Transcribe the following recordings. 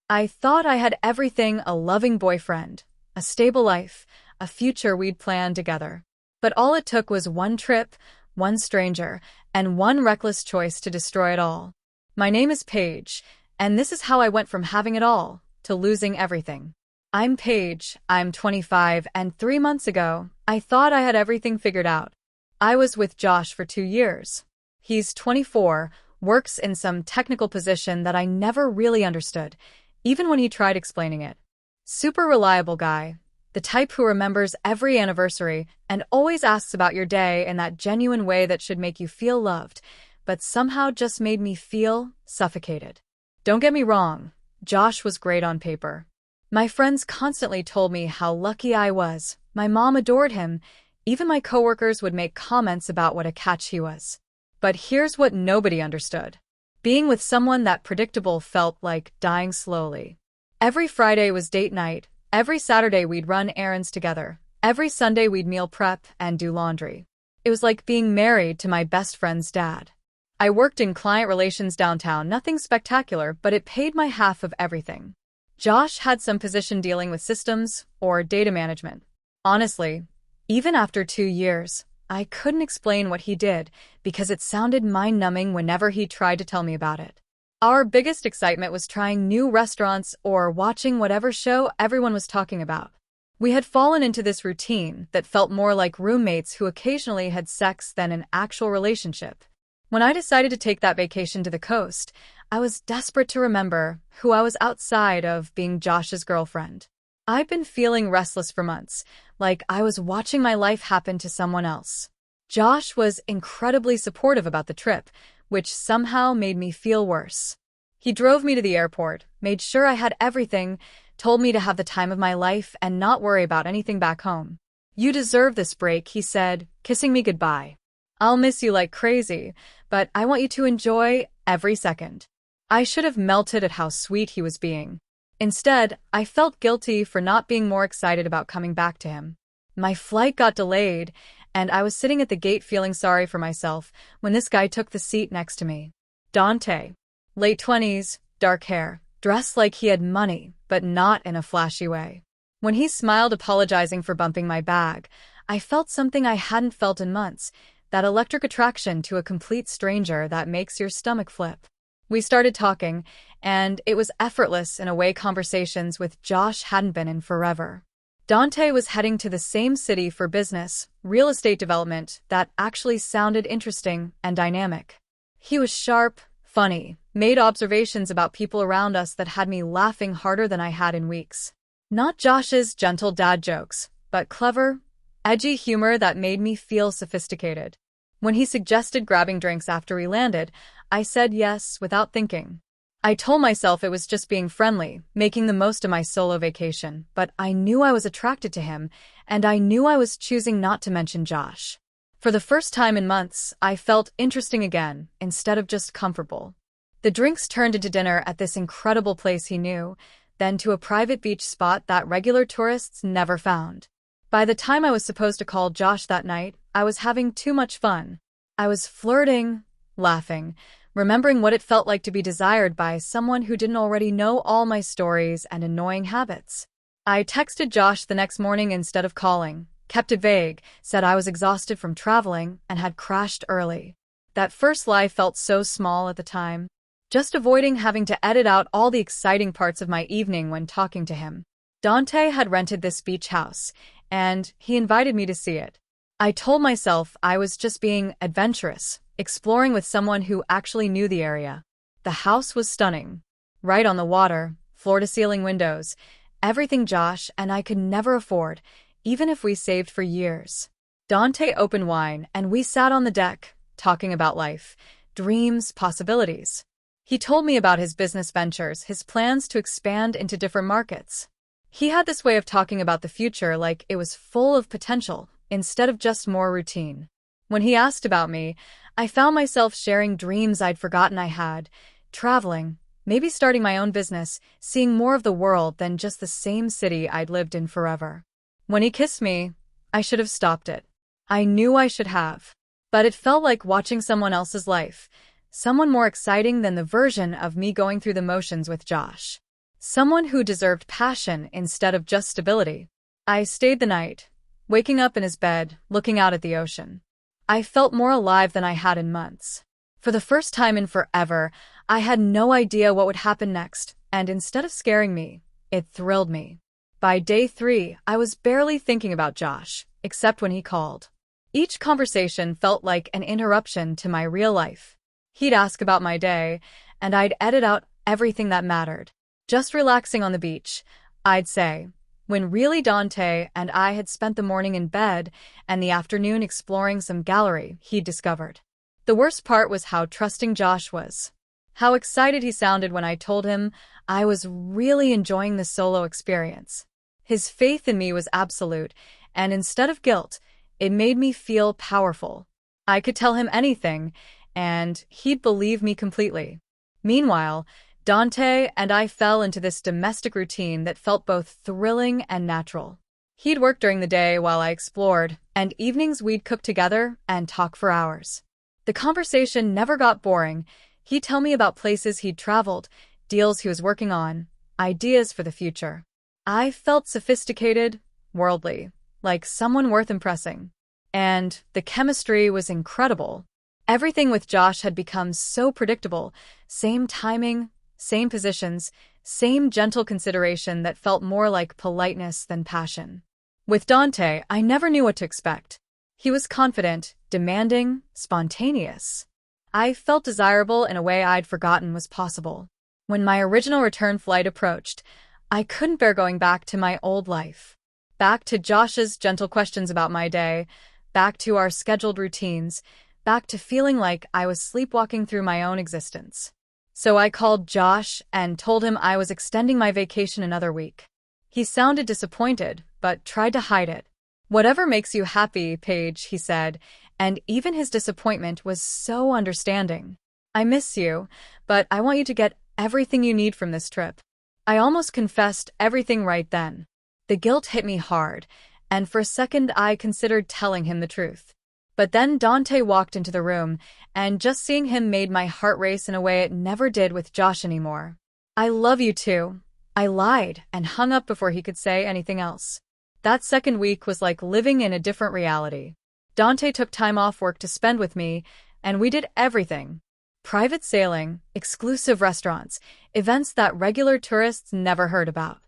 I thought I had everything: a loving boyfriend, a stable life, a future we'd planned together. But all it took was one trip, one stranger, and one reckless choice to destroy it all. My name is Paige, and this is how I went from having it all to losing everything. I'm Paige, I'm 25, and 3 months ago, I thought I had everything figured out. I was with Josh for 2 years. He's 24, works in some technical position that I never really understood, even when he tried explaining it. Super reliable guy, the type who remembers every anniversary and always asks about your day in that genuine way that should make you feel loved, but somehow just made me feel suffocated. Don't get me wrong, Josh was great on paper. My friends constantly told me how lucky I was. My mom adored him. Even my coworkers would make comments about what a catch he was. But here's what nobody understood. Being with someone that predictable felt like dying slowly. Every Friday was date night. Every Saturday we'd run errands together. Every Sunday we'd meal prep and do laundry. It was like being married to my best friend's dad. I worked in client relations downtown, nothing spectacular, but it paid my half of everything. Josh had some position dealing with systems or data management. Honestly, even after 2 years, I couldn't explain what he did because it sounded mind-numbing whenever he tried to tell me about it. Our biggest excitement was trying new restaurants or watching whatever show everyone was talking about. We had fallen into this routine that felt more like roommates who occasionally had sex than an actual relationship. When I decided to take that vacation to the coast, I was desperate to remember who I was outside of being Josh's girlfriend. I'd been feeling restless for months, like I was watching my life happen to someone else. Josh was incredibly supportive about the trip, which somehow made me feel worse. He drove me to the airport, made sure I had everything, told me to have the time of my life and not worry about anything back home. "You deserve this break," he said, kissing me goodbye. "I'll miss you like crazy, but I want you to enjoy every second." I should have melted at how sweet he was being. Instead, I felt guilty for not being more excited about coming back to him. My flight got delayed, and I was sitting at the gate feeling sorry for myself when this guy took the seat next to me. Dante. Late 20s, dark hair, dressed like he had money, but not in a flashy way. When he smiled, apologizing for bumping my bag, I felt something I hadn't felt in months, that electric attraction to a complete stranger that makes your stomach flip. We started talking, and it was effortless in a way conversations with Josh hadn't been in forever. Dante was heading to the same city for business, real estate development, that actually sounded interesting and dynamic. He was sharp, funny, made observations about people around us that had me laughing harder than I had in weeks. Not Josh's gentle dad jokes, but clever, edgy humor that made me feel sophisticated. When he suggested grabbing drinks after we landed, I said yes without thinking. I told myself it was just being friendly, making the most of my solo vacation, but I knew I was attracted to him, and I knew I was choosing not to mention Josh. For the first time in months, I felt interesting again, instead of just comfortable. The drinks turned into dinner at this incredible place he knew, then to a private beach spot that regular tourists never found. By the time I was supposed to call Josh that night, I was having too much fun. I was flirting, laughing, remembering what it felt like to be desired by someone who didn't already know all my stories and annoying habits. I texted Josh the next morning instead of calling, kept it vague, said I was exhausted from traveling and had crashed early. That first lie felt so small at the time, just avoiding having to edit out all the exciting parts of my evening when talking to him. Dante had rented this beach house, and he invited me to see it. I told myself I was just being adventurous, exploring with someone who actually knew the area. The house was stunning. Right on the water, floor-to-ceiling windows, everything Josh and I could never afford, even if we saved for years. Dante opened wine, and we sat on the deck, talking about life, dreams, possibilities. He told me about his business ventures, his plans to expand into different markets. He had this way of talking about the future like it was full of potential, instead of just more routine. When he asked about me, I found myself sharing dreams I'd forgotten I had, traveling, maybe starting my own business, seeing more of the world than just the same city I'd lived in forever. When he kissed me, I should have stopped it. I knew I should have. But it felt like watching someone else's life, someone more exciting than the version of me going through the motions with Josh. someone who deserved passion instead of just stability. I stayed the night, waking up in his bed, looking out at the ocean. I felt more alive than I had in months. For the first time in forever, I had no idea what would happen next, and instead of scaring me, it thrilled me. By day 3, I was barely thinking about Josh, except when he called. Each conversation felt like an interruption to my real life. He'd ask about my day, and I'd edit out everything that mattered. Just relaxing on the beach, I'd say, when really Dante and I had spent the morning in bed and the afternoon exploring some gallery he'd discovered. The worst part was how trusting Josh was. How excited he sounded when I told him I was really enjoying the solo experience. His faith in me was absolute, and instead of guilt, it made me feel powerful. I could tell him anything, and he'd believe me completely. Meanwhile, Dante and I fell into this domestic routine that felt both thrilling and natural. He'd work during the day while I explored, and evenings we'd cook together and talk for hours. The conversation never got boring. He'd tell me about places he'd traveled, deals he was working on, ideas for the future. I felt sophisticated, worldly, like someone worth impressing. And the chemistry was incredible. Everything with Josh had become so predictable, same timing, same positions, same gentle consideration that felt more like politeness than passion. With Dante, I never knew what to expect. He was confident, demanding, spontaneous. I felt desirable in a way I'd forgotten was possible. When my original return flight approached, I couldn't bear going back to my old life. Back to Josh's gentle questions about my day, back to our scheduled routines, back to feeling like I was sleepwalking through my own existence. So I called Josh and told him I was extending my vacation another week. He sounded disappointed, but tried to hide it. "Whatever makes you happy, Paige," he said, and even his disappointment was so understanding. "I miss you, but I want you to get everything you need from this trip." I almost confessed everything right then. The guilt hit me hard, and for a second I considered telling him the truth. But then Dante walked into the room, and just seeing him made my heart race in a way it never did with Josh anymore. "I love you too." I lied and hung up before he could say anything else. That second week was like living in a different reality. Dante took time off work to spend with me, and we did everything. Private sailing, exclusive restaurants, events that regular tourists never heard about.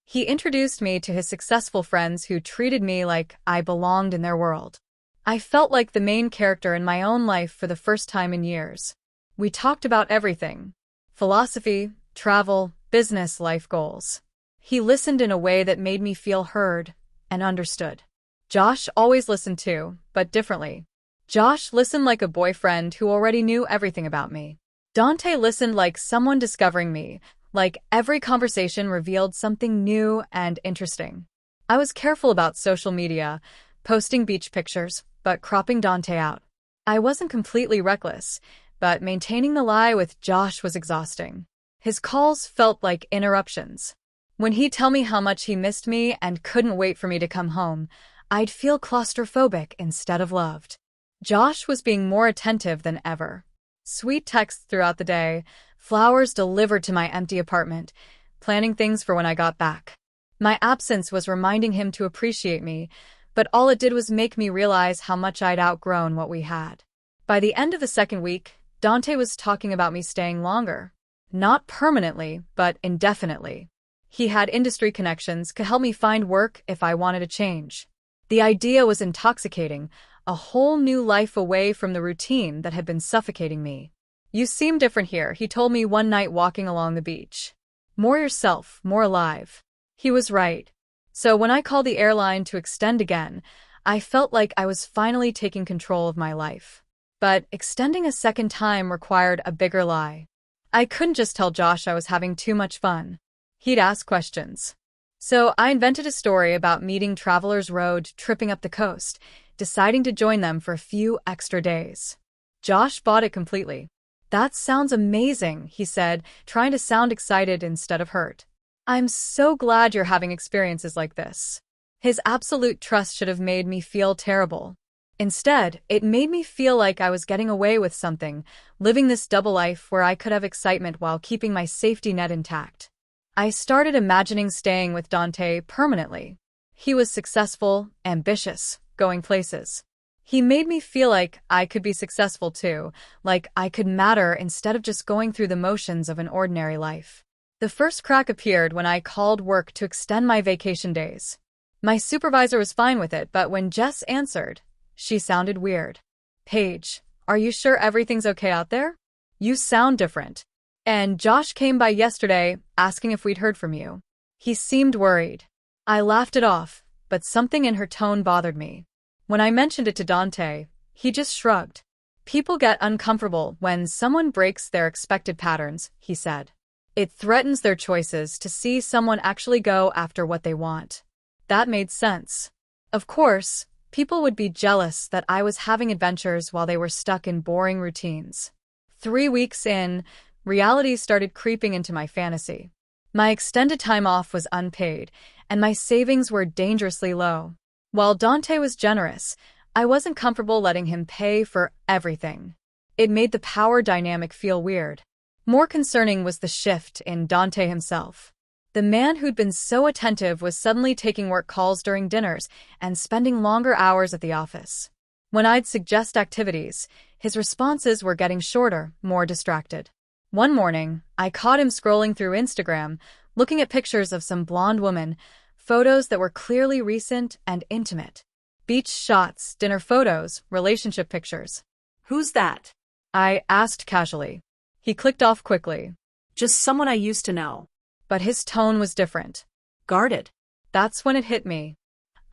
He introduced me to his successful friends who treated me like I belonged in their world. I felt like the main character in my own life for the first time in years. We talked about everything: philosophy, travel, business, life goals. He listened in a way that made me feel heard and understood. Josh always listened too, but differently. Josh listened like a boyfriend who already knew everything about me. Dante listened like someone discovering me, like every conversation revealed something new and interesting. I was careful about social media, posting beach pictures, but cropping Dante out. I wasn't completely reckless, but maintaining the lie with Josh was exhausting. His calls felt like interruptions. When he'd tell me how much he missed me and couldn't wait for me to come home, I'd feel claustrophobic instead of loved. Josh was being more attentive than ever. Sweet texts throughout the day, flowers delivered to my empty apartment, planning things for when I got back. My absence was reminding him to appreciate me, but all it did was make me realize how much I'd outgrown what we had. By the end of the second week, Dante was talking about me staying longer. Not permanently, but indefinitely. He had industry connections, could help me find work if I wanted to change. The idea was intoxicating, a whole new life away from the routine that had been suffocating me. "You seem different here," he told me one night walking along the beach. "More yourself, more alive." He was right. So when I called the airline to extend again, I felt like I was finally taking control of my life. But extending a second time required a bigger lie. I couldn't just tell Josh I was having too much fun. He'd ask questions. So I invented a story about meeting Travelers Road tripping up the coast, deciding to join them for a few extra days. Josh bought it completely. "That sounds amazing," he said, trying to sound excited instead of hurt. "I'm so glad you're having experiences like this." His absolute trust should have made me feel terrible. Instead, it made me feel like I was getting away with something, living this double life where I could have excitement while keeping my safety net intact. I started imagining staying with Dante permanently. He was successful, ambitious, going places. He made me feel like I could be successful too, like I could matter instead of just going through the motions of an ordinary life. The first crack appeared when I called work to extend my vacation days. My supervisor was fine with it, but when Jess answered, she sounded weird. Paige, are you sure everything's okay out there? You sound different. And Josh came by yesterday, asking if we'd heard from you. He seemed worried. I laughed it off, but something in her tone bothered me. When I mentioned it to Dante, he just shrugged. People get uncomfortable when someone breaks their expected patterns, he said. It threatens their choices to see someone actually go after what they want. That made sense. Of course, people would be jealous that I was having adventures while they were stuck in boring routines. 3 weeks in, reality started creeping into my fantasy. My extended time off was unpaid, and my savings were dangerously low. While Dante was generous, I wasn't comfortable letting him pay for everything. It made the power dynamic feel weird. More concerning was the shift in Dante himself. The man who'd been so attentive was suddenly taking work calls during dinners and spending longer hours at the office. When I'd suggest activities, his responses were getting shorter, more distracted. One morning, I caught him scrolling through Instagram, looking at pictures of some blonde woman, photos that were clearly recent and intimate. Beach shots, dinner photos, relationship pictures. Who's that? I asked casually. He clicked off quickly. Just someone I used to know. But his tone was different. Guarded. That's when it hit me.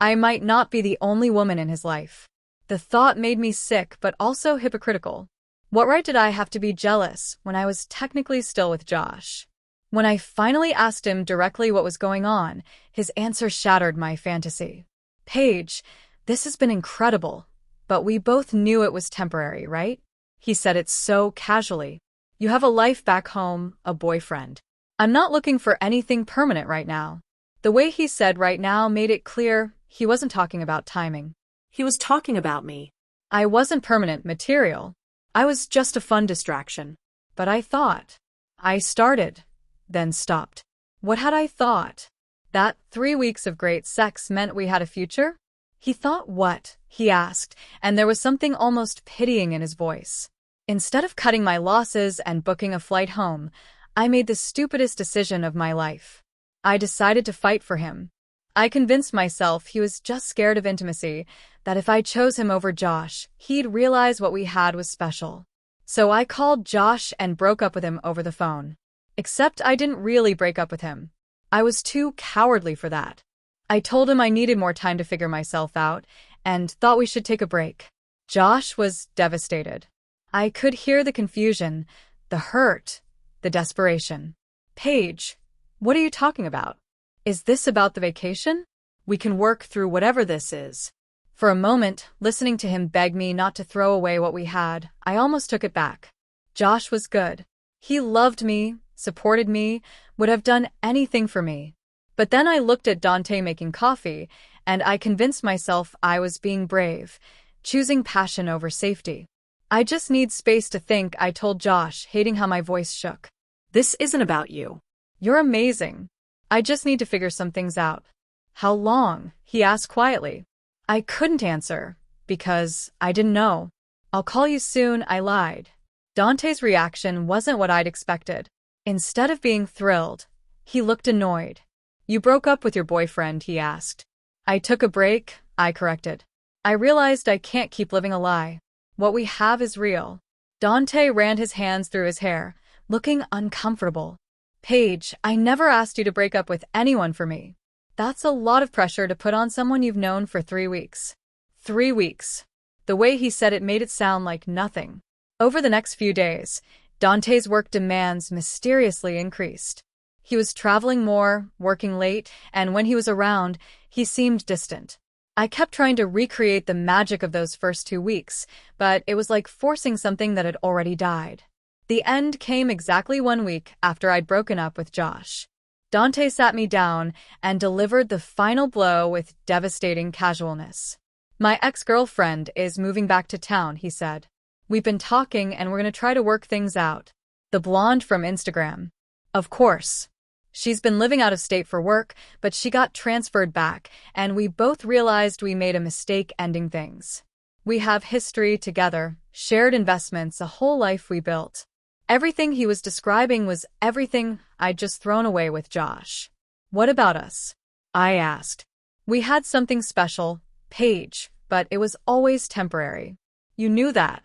I might not be the only woman in his life. The thought made me sick but also hypocritical. What right did I have to be jealous when I was technically still with Josh? When I finally asked him directly what was going on, his answer shattered my fantasy. Paige, this has been incredible, but we both knew it was temporary, right? He said it so casually. You have a life back home, a boyfriend. I'm not looking for anything permanent right now. The way he said right now made it clear he wasn't talking about timing. He was talking about me. I wasn't permanent material. I was just a fun distraction. But I thought. I started, then stopped. What had I thought? That 3 weeks of great sex meant we had a future? He thought what? He asked, and there was something almost pitying in his voice. Instead of cutting my losses and booking a flight home, I made the stupidest decision of my life. I decided to fight for him. I convinced myself he was just scared of intimacy, that if I chose him over Josh, he'd realize what we had was special. So I called Josh and broke up with him over the phone. Except I didn't really break up with him. I was too cowardly for that. I told him I needed more time to figure myself out and thought we should take a break. Josh was devastated. I could hear the confusion, the hurt, the desperation. Paige, what are you talking about? Is this about the vacation? We can work through whatever this is. For a moment, listening to him beg me not to throw away what we had, I almost took it back. Josh was good. He loved me, supported me, would have done anything for me. But then I looked at Dante making coffee, and I convinced myself I was being brave, choosing passion over safety. I just need space to think, I told Josh, hating how my voice shook. This isn't about you. You're amazing. I just need to figure some things out. How long? He asked quietly. I couldn't answer, because I didn't know. I'll call you soon, I lied. Dante's reaction wasn't what I'd expected. Instead of being thrilled, he looked annoyed. You broke up with your boyfriend, he asked. I took a break, I corrected. I realized I can't keep living a lie. What we have is real. Dante ran his hands through his hair, looking uncomfortable. Paige, I never asked you to break up with anyone for me. That's a lot of pressure to put on someone you've known for 3 weeks. 3 weeks. The way he said it made it sound like nothing. Over the next few days, Dante's work demands mysteriously increased. He was traveling more, working late, and when he was around, he seemed distant. I kept trying to recreate the magic of those first 2 weeks, but it was like forcing something that had already died. The end came exactly 1 week after I'd broken up with Josh. Dante sat me down and delivered the final blow with devastating casualness. My ex-girlfriend is moving back to town, he said. We've been talking and we're going to try to work things out. The blonde from Instagram. Of course. She's been living out of state for work, but she got transferred back, and we both realized we made a mistake ending things. We have history together, shared investments, a whole life we built. Everything he was describing was everything I'd just thrown away with Josh. What about us? I asked. We had something special, Paige, but it was always temporary. You knew that.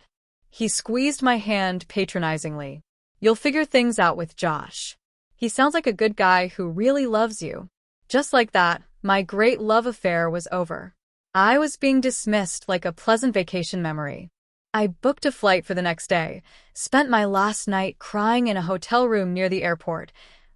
He squeezed my hand patronizingly. You'll figure things out with Josh. He sounds like a good guy who really loves you. Just like that, my great love affair was over. I was being dismissed like a pleasant vacation memory. I booked a flight for the next day, spent my last night crying in a hotel room near the airport,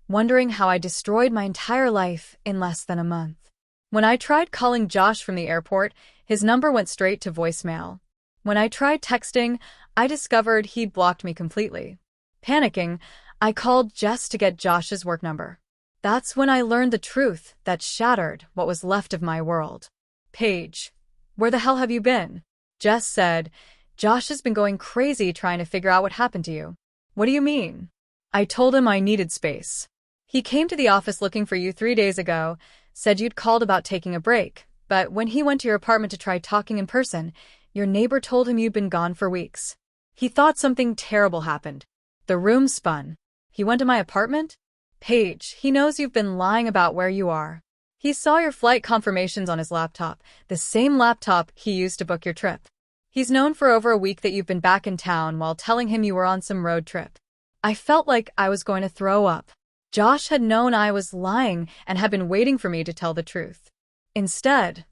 wondering how I destroyed my entire life in less than a month. When I tried calling Josh from the airport, his number went straight to voicemail. When I tried texting, I discovered he'd blocked me completely. Panicking, I called Jess to get Josh's work number. That's when I learned the truth that shattered what was left of my world. Paige, where the hell have you been? Jess said, Josh has been going crazy trying to figure out what happened to you. What do you mean? I told him I needed space. He came to the office looking for you 3 days ago, said you'd called about taking a break, but when he went to your apartment to try talking in person, your neighbor told him you'd been gone for weeks. He thought something terrible happened. The room spun. He went to my apartment? Paige, he knows you've been lying about where you are. He saw your flight confirmations on his laptop, the same laptop he used to book your trip. He's known for over a week that you've been back in town while telling him you were on some road trip. I felt like I was going to throw up. Josh had known I was lying and had been waiting for me to tell the truth. Instead,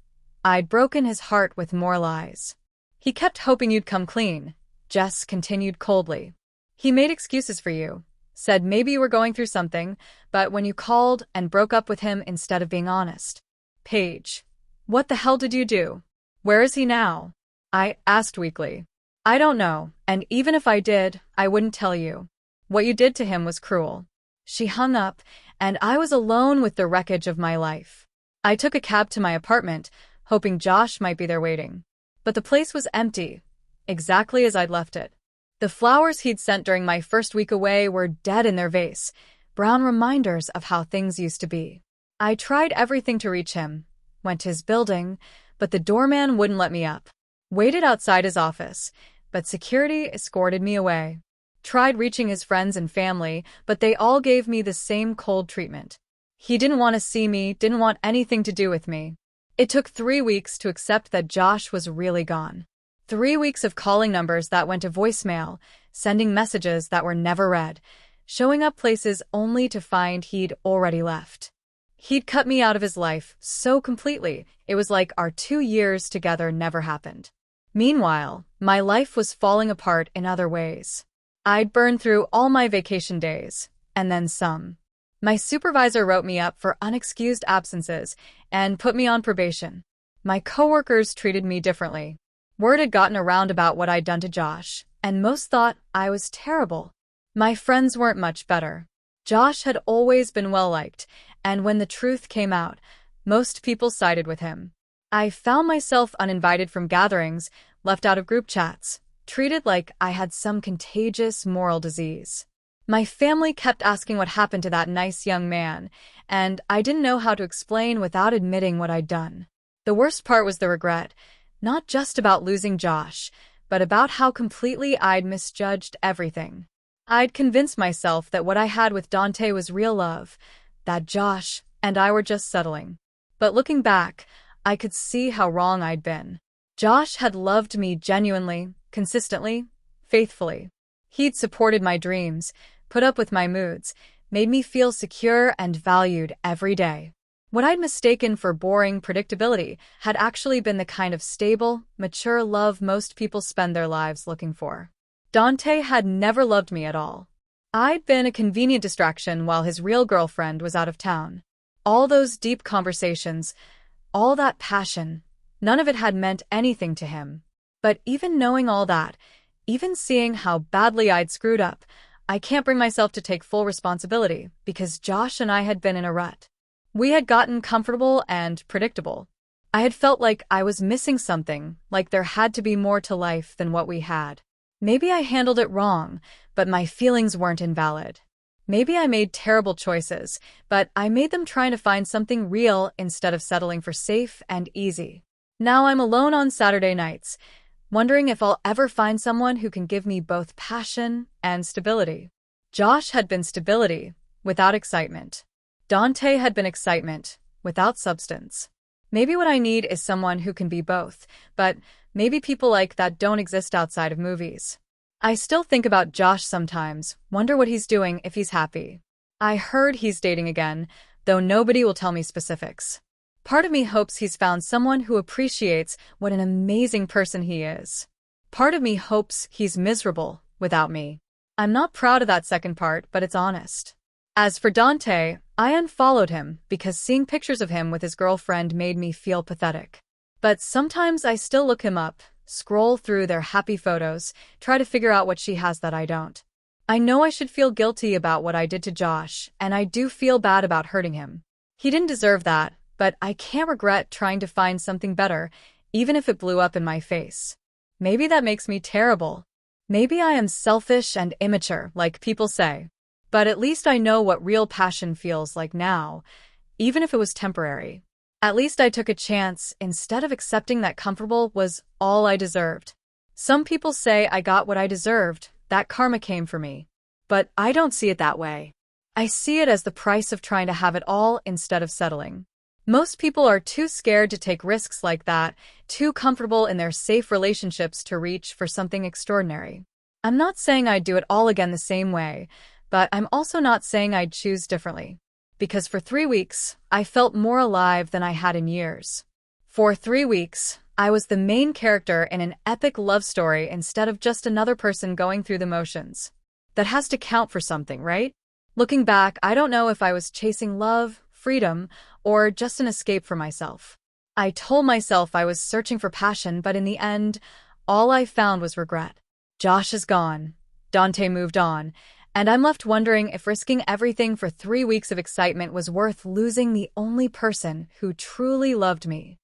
I'd broken his heart with more lies. He kept hoping you'd come clean, Jess continued coldly. He made excuses for you. Said maybe you were going through something, but when you called and broke up with him instead of being honest. Paige, what the hell did you do? Where is he now? I asked weakly. I don't know, and even if I did, I wouldn't tell you. What you did to him was cruel. She hung up, and I was alone with the wreckage of my life. I took a cab to my apartment, hoping Josh might be there waiting. But the place was empty, exactly as I'd left it. The flowers he'd sent during my first week away were dead in their vase, brown reminders of how things used to be. I tried everything to reach him, went to his building, but the doorman wouldn't let me up. Waited outside his office, but security escorted me away. Tried reaching his friends and family, but they all gave me the same cold treatment. He didn't want to see me, didn't want anything to do with me. It took 3 weeks to accept that Josh was really gone. 3 weeks of calling numbers that went to voicemail, sending messages that were never read, showing up places only to find he'd already left. He'd cut me out of his life so completely, it was like our 2 years together never happened. Meanwhile, my life was falling apart in other ways. I'd burned through all my vacation days, and then some. My supervisor wrote me up for unexcused absences and put me on probation. My coworkers treated me differently. Word had gotten around about what I'd done to Josh, and most thought I was terrible. My friends weren't much better. Josh had always been well-liked, and when the truth came out, most people sided with him. I found myself uninvited from gatherings, left out of group chats, treated like I had some contagious moral disease. My family kept asking what happened to that nice young man, and I didn't know how to explain without admitting what I'd done. The worst part was the regret, not just about losing Josh, but about how completely I'd misjudged everything. I'd convinced myself that what I had with Dante was real love, that Josh and I were just settling. But looking back, I could see how wrong I'd been. Josh had loved me genuinely, consistently, faithfully. He'd supported my dreams, put up with my moods, made me feel secure and valued every day. What I'd mistaken for boring predictability had actually been the kind of stable, mature love most people spend their lives looking for. Dante had never loved me at all. I'd been a convenient distraction while his real girlfriend was out of town. All those deep conversations, all that passion, none of it had meant anything to him. But even knowing all that, even seeing how badly I'd screwed up, I can't bring myself to take full responsibility because Josh and I had been in a rut. We had gotten comfortable and predictable. I had felt like I was missing something, like there had to be more to life than what we had. Maybe I handled it wrong, but my feelings weren't invalid. Maybe I made terrible choices, but I made them trying to find something real instead of settling for safe and easy. Now I'm alone on Saturday nights, wondering if I'll ever find someone who can give me both passion and stability. Josh had been stability, without excitement. Dante had been excitement, without substance. Maybe what I need is someone who can be both, but maybe people like that don't exist outside of movies. I still think about Josh sometimes, wonder what he's doing if he's happy. I heard he's dating again, though nobody will tell me specifics. Part of me hopes he's found someone who appreciates what an amazing person he is. Part of me hopes he's miserable without me. I'm not proud of that second part, but it's honest. As for Dante, I unfollowed him because seeing pictures of him with his girlfriend made me feel pathetic. But sometimes I still look him up, scroll through their happy photos, try to figure out what she has that I don't. I know I should feel guilty about what I did to Josh, and I do feel bad about hurting him. He didn't deserve that, but I can't regret trying to find something better, even if it blew up in my face. Maybe that makes me terrible. Maybe I am selfish and immature, like people say. But at least I know what real passion feels like now, even if it was temporary. At least I took a chance instead of accepting that comfortable was all I deserved. Some people say I got what I deserved, that karma came for me. But I don't see it that way. I see it as the price of trying to have it all instead of settling. Most people are too scared to take risks like that, too comfortable in their safe relationships to reach for something extraordinary. I'm not saying I'd do it all again the same way, but I'm also not saying I'd choose differently. Because for 3 weeks, I felt more alive than I had in years. For 3 weeks, I was the main character in an epic love story instead of just another person going through the motions. That has to count for something, right? Looking back, I don't know if I was chasing love, freedom, or just an escape for myself. I told myself I was searching for passion, but in the end, all I found was regret. Josh is gone. Dante moved on. And I'm left wondering if risking everything for 3 weeks of excitement was worth losing the only person who truly loved me.